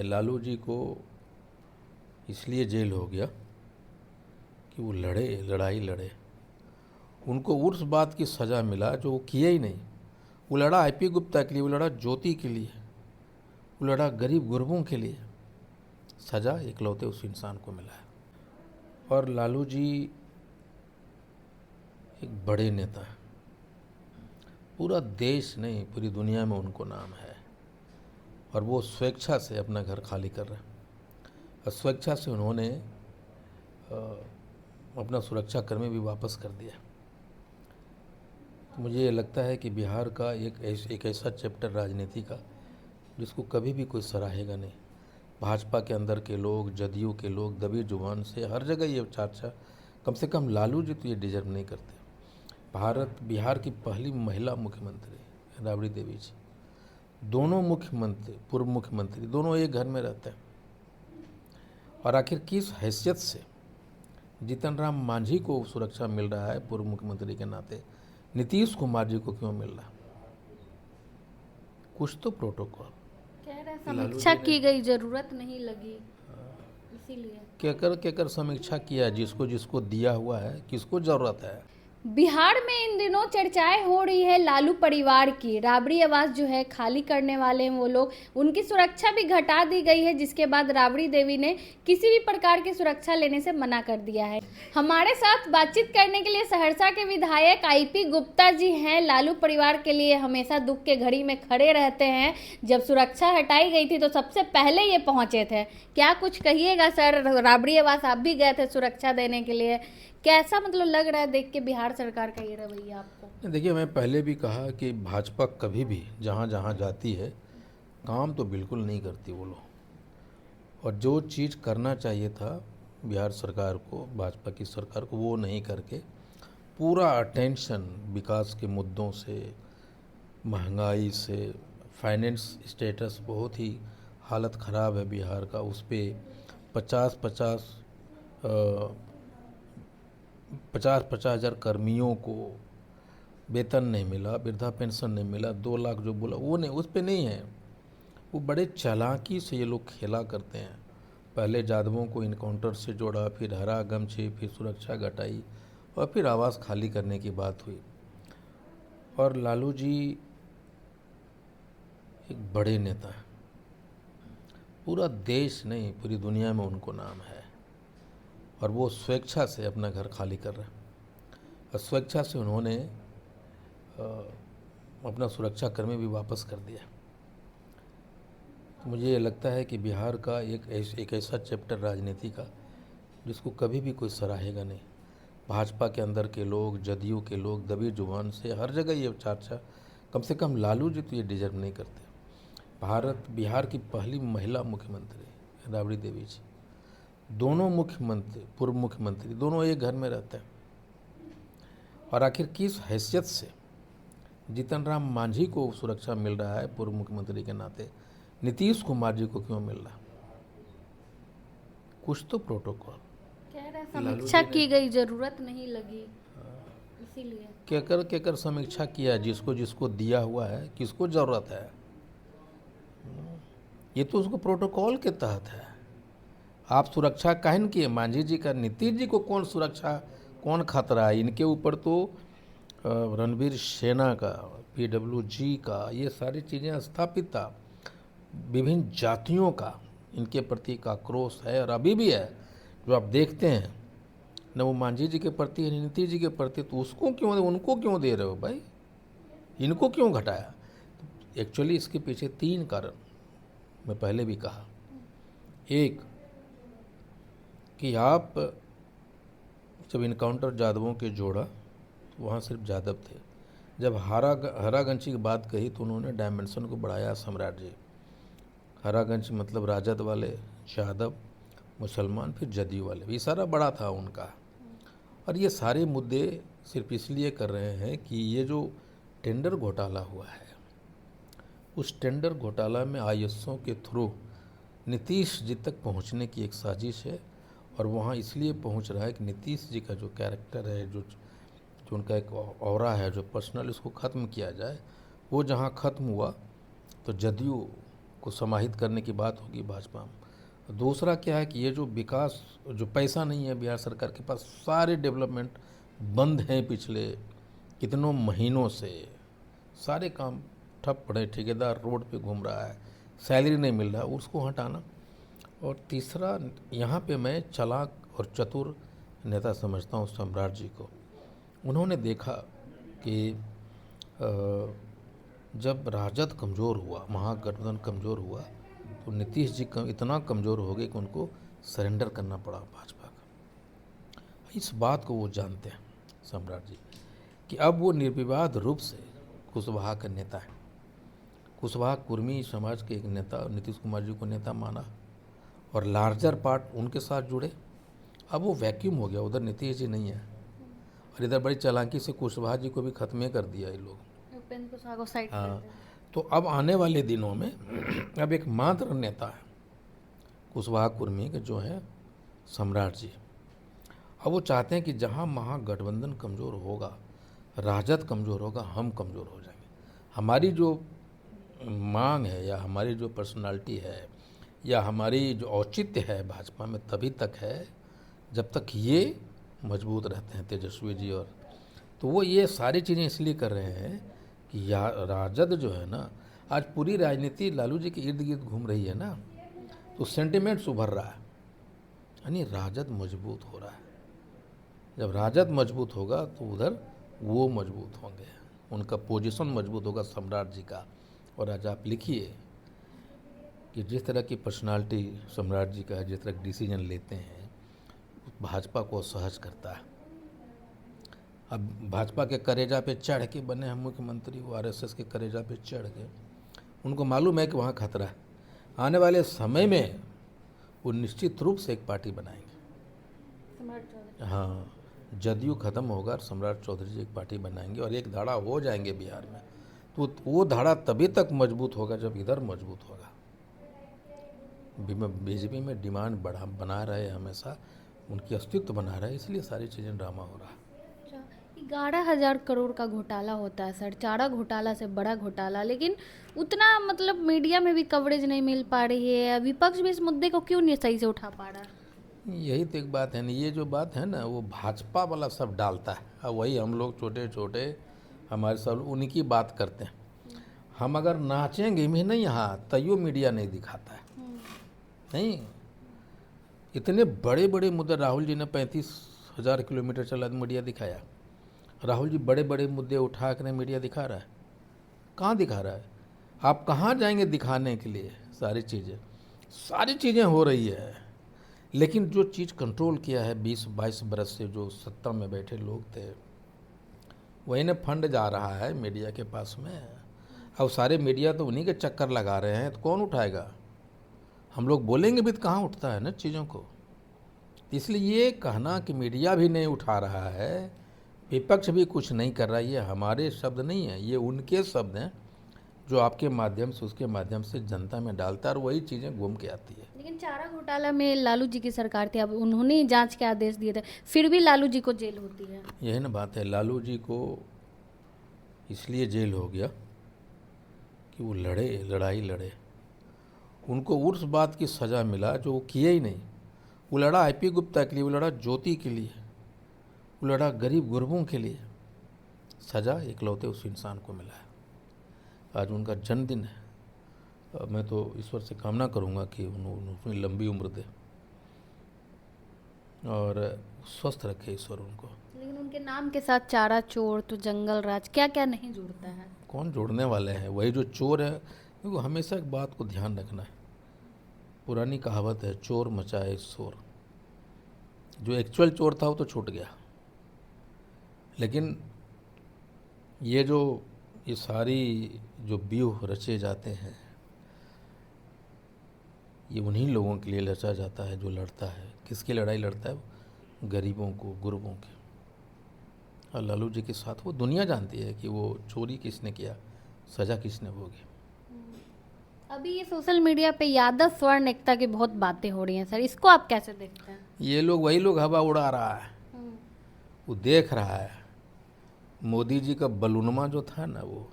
लालू जी को इसलिए जेल हो गया कि वो लड़ाई लड़े। उनको उस बात की सज़ा मिला जो वो किए ही नहीं। वो लड़ा आईपी गुप्ता के लिए, वो लड़ा ज्योति के लिए, वो लड़ा गरीब गुरबों के लिए। सज़ा इकलौते उस इंसान को मिला है। और लालू जी एक बड़े नेता हैं। पूरा देश नहीं, पूरी दुनिया में उनको नाम है। और वो स्वेच्छा से अपना घर खाली कर रहे हैं। और स्वेच्छा से उन्होंने अपना सुरक्षाकर्मी भी वापस कर दिया। मुझे ये लगता है कि बिहार का एक ऐसा चैप्टर राजनीति का जिसको कभी भी कोई सराहेगा नहीं। भाजपा के अंदर के लोग, जदयू के लोग दबी जुबान से हर जगह ये चर्चा, कम से कम लालू जी तो ये डिजर्व नहीं करते। बिहार की पहली महिला मुख्यमंत्री राबड़ी देवी जी, दोनों मुख्यमंत्री, पूर्व मुख्यमंत्री, दोनों एक घर में रहते हैं। और आखिर किस हैसियत से जीतन राम मांझी को सुरक्षा मिल रहा है पूर्व मुख्यमंत्री के नाते, नीतीश कुमार जी को क्यों मिल रहा है? कुछ तो प्रोटोकॉल। कह रहे समीक्षा की गई, जरूरत नहीं लगी, इसीलिए। केकर समीक्षा किया? जिसको जिसको दिया हुआ है, किसको जरूरत है? बिहार में इन दिनों चर्चाएं हो रही है लालू परिवार की। राबड़ी आवास जो है खाली करने वाले हैं वो लोग, उनकी सुरक्षा भी घटा दी गई है, जिसके बाद राबड़ी देवी ने किसी भी प्रकार की सुरक्षा लेने से मना कर दिया है। हमारे साथ बातचीत करने के लिए सहरसा के विधायक आईपी गुप्ता जी हैं। लालू परिवार के लिए हमेशा दुख के घड़ी में खड़े रहते हैं। जब सुरक्षा हटाई गई थी तो सबसे पहले ये पहुंचे थे। क्या कुछ कहिएगा सर? राबड़ी आवास आप भी गए थे सुरक्षा देने के लिए, कैसा मतलब लग रहा है देख के बिहार सरकार का ये रवैया आपको? देखिए, मैं पहले भी कहा कि भाजपा कभी भी जहाँ जहाँ जाती है काम तो बिल्कुल नहीं करती वो लोग। और जो चीज़ करना चाहिए था बिहार सरकार को, भाजपा की सरकार को, वो नहीं करके पूरा अटेंशन विकास के मुद्दों से, महंगाई से, फाइनेंस स्टेटस बहुत ही हालत ख़राब है बिहार का, उस पर 50-50 50,000 कर्मियों को वेतन नहीं मिला, वृद्धा पेंशन नहीं मिला, 2 लाख जो बोला वो नहीं, उस पे नहीं है। वो बड़े चालाकी से ये लोग खेला करते हैं। पहले जादवों को इनकाउंटर से जोड़ा, फिर हरा गमछी, फिर सुरक्षा घटाई, और फिर आवास खाली करने की बात हुई। और लालू जी एक बड़े नेता हैं। पूरा देश नहीं, पूरी दुनिया में उनको नाम है। और वो स्वेच्छा से अपना घर खाली कर रहे हैं। और स्वेच्छा से उन्होंने अपना सुरक्षाकर्मी भी वापस कर दिया। मुझे ये लगता है कि बिहार का एक ऐसा चैप्टर राजनीति का जिसको कभी भी कोई सराहेगा नहीं। भाजपा के अंदर के लोग, जदयू के लोग दबी जुबान से हर जगह ये चर्चा, कम से कम लालू जी तो ये डिजर्व नहीं करते। बिहार की पहली महिला मुख्यमंत्री राबड़ी देवी जी, दोनों मुख्यमंत्री, पूर्व मुख्यमंत्री, दोनों एक घर में रहते हैं। और आखिर किस हैसियत से जीतन राम मांझी को सुरक्षा मिल रहा है पूर्व मुख्यमंत्री के नाते, नीतीश कुमार जी को क्यों मिल रहा है? कुछ तो प्रोटोकॉल। कह रहे समीक्षा की गई, जरूरत नहीं लगी, इसीलिए। केकर समीक्षा किया? जिसको जिसको दिया हुआ है, किसको जरूरत है? ये तो उसको प्रोटोकॉल के तहत है। आप सुरक्षा कहन किए मांझी जी का, नीतीश जी को कौन सुरक्षा, कौन खतरा है? इनके ऊपर तो रणवीर सेना का, PWG का, ये सारी चीज़ें स्थापित था। विभिन्न जातियों का इनके प्रति एक आक्रोश है, और अभी भी है, जो आप देखते हैं। न वो मांझी जी के प्रति है, नीतीश जी के प्रति, तो उसको क्यों, उनको क्यों दे रहे हो भाई? इनको क्यों घटाया? एक्चुअली इसके पीछे 3 कारण मैं पहले भी कहा। एक, कि आप जब इनकाउंटर जादवों के जोड़ा तो वहाँ सिर्फ जादव थे। जब हरागंची की बात कही तो उन्होंने डायमेंशन को बढ़ाया। सम्राट जी, हरागंज मतलब राजद वाले, यादव, मुसलमान, फिर जदयू वाले, ये सारा बड़ा था उनका। और ये सारे मुद्दे सिर्फ इसलिए कर रहे हैं कि ये जो टेंडर घोटाला हुआ है, उस टेंडर घोटाला में ISO के थ्रू नीतीश जी तक पहुंचने की एक साजिश है। और वहाँ इसलिए पहुंच रहा है कि नीतीश जी का जो कैरेक्टर है, जो उनका एक ऑरा है, जो पर्सनल, इसको ख़त्म किया जाए। वो जहाँ ख़त्म हुआ तो जदयू को समाहित करने की बात होगी भाजपा में। दूसरा क्या है कि ये जो विकास, जो पैसा नहीं है बिहार सरकार के पास, सारे डेवलपमेंट बंद हैं पिछले कितनों महीनों से, सारे काम ठप पड़े, ठेकेदार रोड पे घूम रहा है, सैलरी नहीं मिल रहा, उसको हटाना। और तीसरा, यहाँ पे मैं चालाक और चतुर नेता समझता हूँ सम्राट जी को। उन्होंने देखा कि जब राजद कमज़ोर हुआ, महागठबंधन कमज़ोर हुआ, तो नीतीश जी इतना कमज़ोर हो गए कि उनको सरेंडर करना पड़ा भाजपा का। इस बात को वो जानते हैं सम्राट जी कि अब वो निर्विवाद रूप से कुशवाहा का नेता है। कुशवाहा कुर्मी समाज के एक नेता नीतीश कुमार जी को नेता माना और लार्जर पार्ट उनके साथ जुड़े। अब वो वैक्यूम हो गया, उधर नीतीश जी नहीं है और इधर बड़ी चालाकी से कुशवाहा जी को भी खत्म कर दिया ये लोग। उपेंद्र कुशवाहा को साइड कर हाँ, दिया। तो अब आने वाले दिनों में अब एक मात्र नेता है कुशवाहा कुर्मी के, जो है सम्राट जी। अब वो चाहते हैं कि जहाँ महागठबंधन कमज़ोर होगा, राजद कमज़ोर होगा, हम कमज़ोर हो जाएंगे। हमारी जो मांग है या हमारी जो पर्सनालिटी है या हमारी जो औचित्य है भाजपा में तभी तक है जब तक ये मजबूत रहते हैं, तेजस्वी जी। और तो वो ये सारी चीज़ें इसलिए कर रहे हैं कि राजद जो है ना, आज पूरी राजनीति लालू जी के इर्द गिर्द घूम रही है ना, तो सेंटिमेंट्स उभर रहा है, यानी राजद मजबूत हो रहा है। जब राजद मजबूत होगा तो उधर वो मजबूत होंगे, उनका पोजीशन मजबूत होगा सम्राट जी का। और आज आप लिखिए कि जिस तरह की पर्सनालिटी सम्राट जी का है, जिस तरह डिसीजन लेते हैं, भाजपा को सहज करता है। अब भाजपा के करेजा पे चढ़ के बने हैं मुख्यमंत्री, वो आरएसएस के करेजा पे चढ़ के, उनको मालूम है कि वहाँ खतरा है। आने वाले समय में वो निश्चित रूप से एक पार्टी बनाएंगे। सम्राट चौधरी। हाँ, जदयू खत्म होगा, सम्राट चौधरी जी एक पार्टी बनाएंगे और एक धाड़ा हो जाएंगे बिहार में। तो वो धाड़ा तभी तक मजबूत होगा जब इधर मजबूत होगा। बीजेपी में डिमांड बना रहे, हमेशा उनकी अस्तित्व बना रहे, इसलिए सारी चीज़ें ड्रामा हो रहा है। 11,000 करोड़ का घोटाला होता है सर, चारा घोटाला से बड़ा घोटाला, लेकिन उतना मतलब मीडिया में भी कवरेज नहीं मिल पा रही है। विपक्ष भी इस मुद्दे को क्यों नहीं सही से उठा पा रहा? यही तो एक बात है ना, ये जो बात है ना, वो भाजपा वाला सब डालता है और वही हम लोग छोटे छोटे हमारे सब उन्हीं बात करते हैं। हम अगर नाचेंगे भी नहीं यहाँ, तैयो मीडिया नहीं दिखाता है। नहीं, इतने बड़े बड़े मुद्दे, राहुल जी ने 35,000 किलोमीटर चला मीडिया दिखाया। राहुल जी बड़े बड़े मुद्दे उठा कर मीडिया दिखा रहा है? कहाँ दिखा रहा है? आप कहाँ जाएंगे दिखाने के लिए? सारी चीज़ें हो रही है, लेकिन जो चीज़ कंट्रोल किया है 20-22 बरस से जो सत्ता में बैठे लोग थे, वही ने फंड जा रहा है मीडिया के पास में। अब सारे मीडिया तो उन्हीं के चक्कर लगा रहे हैं, तो कौन उठाएगा? हम लोग बोलेंगे भी तो कहाँ उठता है ना चीज़ों को। इसलिए ये कहना कि मीडिया भी नहीं उठा रहा है, विपक्ष भी कुछ नहीं कर रहा, ये हमारे शब्द नहीं है, ये उनके शब्द हैं जो आपके माध्यम से, उसके माध्यम से जनता में डालता है और वही चीज़ें घूम के आती है। लेकिन चारा घोटाला में लालू जी की सरकार थी, अब उन्होंने ही जांच के आदेश दिए थे, फिर भी लालू जी को जेल होती है। यही ना बात है, लालू जी को इसलिए जेल हो गया कि वो लड़ाई लड़े। उनको उस बात की सज़ा मिला जो वो किए ही नहीं। वो लड़ा आईपी गुप्ता के लिए, वो लड़ा ज्योति के लिए, वो लड़ा गरीब गुरबों के लिए। सज़ा इकलौते उस इंसान को मिला है। आज उनका जन्मदिन है। मैं तो ईश्वर से कामना करूंगा कि उन्हें लंबी उम्र दे और स्वस्थ रखे ईश्वर उनको। लेकिन उनके नाम के साथ चारा चोर, तो जंगल राज, क्या क्या नहीं जुड़ता है? कौन जोड़ने वाले हैं? वही जो चोर है। देखो, हमेशा एक बात को ध्यान रखना है, पुरानी कहावत है, चोर मचाए शोर। जो एक्चुअल चोर था वो तो छूट गया, लेकिन ये सारी जो व्यूह रचे जाते हैं, ये उन्हीं लोगों के लिए रचा जाता है जो लड़ता है। किसकी लड़ाई लड़ता है? गरीबों को, गुरबों की। और लालू जी के साथ वो दुनिया जानती है कि वो चोरी किसने किया, सज़ा किसने भोगी। अभी ये सोशल मीडिया पे यादव स्वर्ण एकता की बहुत बातें हो रही हैं सर, इसको आप कैसे देखते हैं? ये लोग, वही लोग हवा उड़ा रहा है, वो देख रहा है। मोदी जी का बलूनमा जो था ना, वो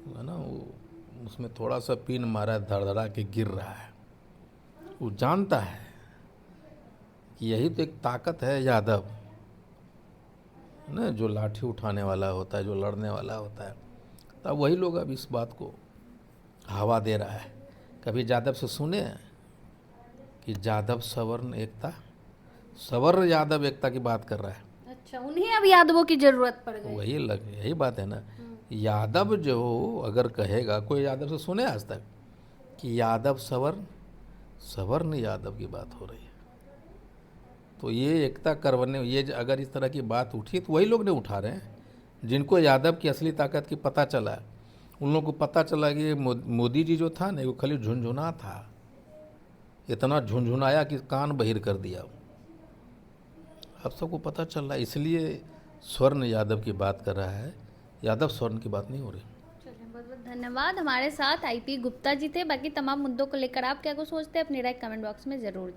है ना, वो उसमें थोड़ा सा पिन मारा, धड़धड़ा के गिर रहा है। वो जानता है कि यही तो एक ताकत है यादव, ना, जो लाठी उठाने वाला होता है, जो लड़ने वाला होता है। तब वही लोग अब इस बात को हवा दे रहा है। कभी यादव से सुने कि यादव सवर्ण एकता, सवर्ण यादव एकता की बात कर रहा है। अच्छा, उन्हें अब यादवों की जरूरत पड़ गई। यही बात है ना। यादव जो अगर कहेगा, कोई यादव से सुने आज तक कि यादव सवर्ण, सवर्ण यादव की बात हो रही है। तो ये एकता करवाने, ये अगर इस तरह की बात उठी तो वही लोग नहीं उठा रहे हैं जिनको यादव की असली ताकत की पता चला है। उन लोगों को पता चला कि मोदी जी जो था ना, वो खाली झुनझुना था, इतना झुनझुनाया कि कान बहिर कर दिया। अब सबको पता चल रहा है, इसलिए स्वर्ण यादव की बात कर रहा है, यादव स्वर्ण की बात नहीं हो रही। चलिए, बहुत बहुत धन्यवाद। हमारे साथ आईपी गुप्ता जी थे। बाकी तमाम मुद्दों को लेकर आप क्या कुछ सोचते हैं, अपनी राय कमेंट बॉक्स में जरूर दें।